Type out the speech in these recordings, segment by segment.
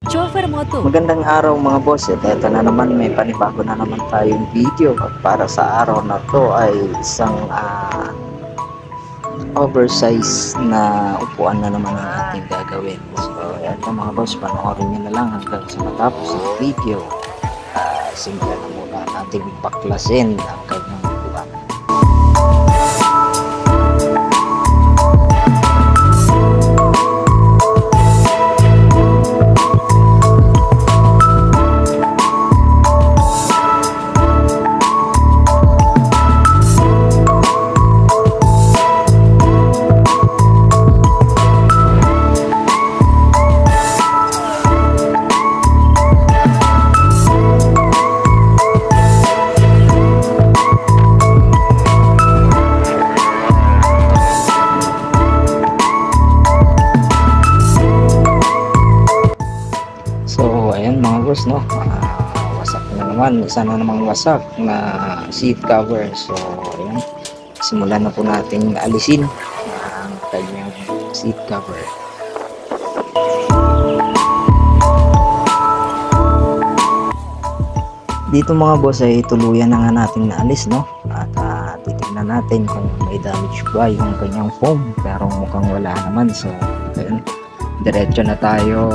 Chauffeur Moto. Magandang araw mga boss. Ito na naman, may panibago na naman tayong video. At para sa araw na to ay isang oversize na upuan na naman ang ating gagawin. So ito mga boss, panoorin nyo na lang hanggang sa matapos ng video. Simple na muna natin baklasin ang kanyang upuan. So ayan mga boss, no, wasak na naman, isa na namang wasak na seat cover. So ayan, simulan na po natin alisin ang kanyang seat cover. Dito mga boss ay tuluyan na nga natin naalis, no, at titignan natin kung may damage ba yung kanyang foam, pero mukhang wala naman. So ayan, diretso na tayo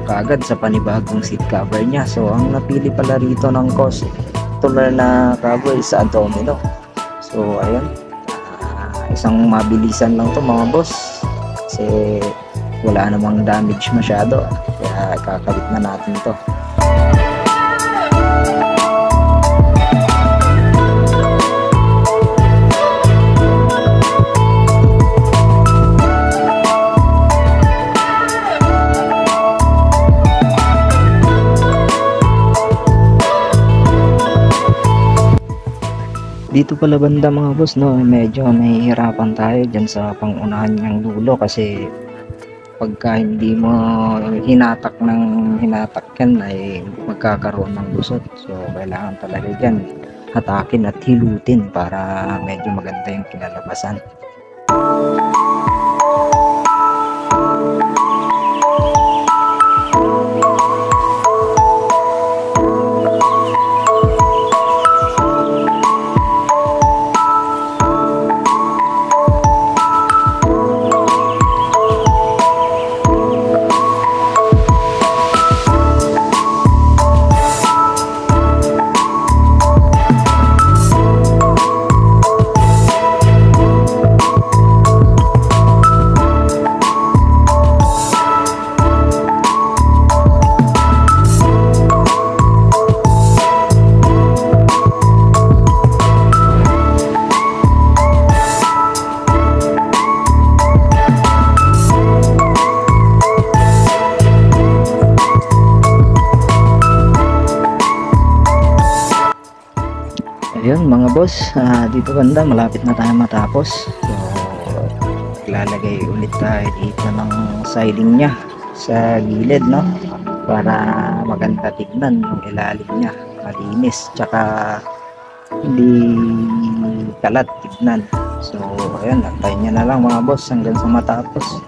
kaagad sa panibagong seat cover niya. So ang napili pala rito ng customer na cover is sa Domino. So ayun, isang mabilisan lang to mga boss kasi wala namang damage masyado, kaya kakabit na natin to. Dito pala banda mga boss, no, medyo nahihirapan tayo dyan sa pangunahan niyang dulo kasi pagka hindi mo hinatak yan ay magkakaroon ng gusot. So kailangan talaga dyan hatakin at hilutin para medyo maganda yung kinalabasan. Ayun mga boss, dito banda malapit na tayo matapos. So ilalagay ulit tayo dito ng siding nya sa gilid, no, para maganda tignan yung ilalim nya, malinis tsaka hindi kalat tignan. So ayun, antayin nya na lang mga boss hanggang sa matapos.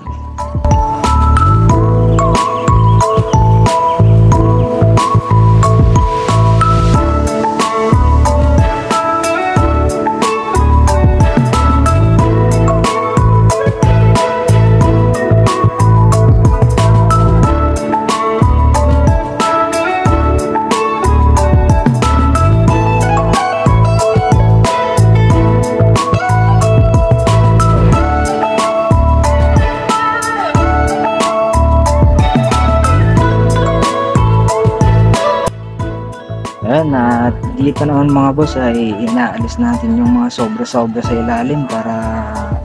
Ayan, at dito naman mga boss ay inaalis natin yung mga sobra-sobra sa ilalim para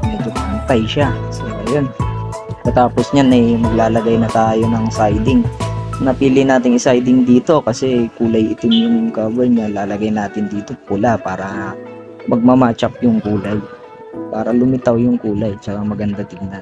medyo pantay siya. So ayun, katapos nyan ay maglalagay na tayo ng siding. Napili natin i-siding dito kasi kulay itim yung cover niya. Lalagay natin dito pula para magmamatch up yung kulay, para lumitaw yung kulay tsaka maganda tingnan.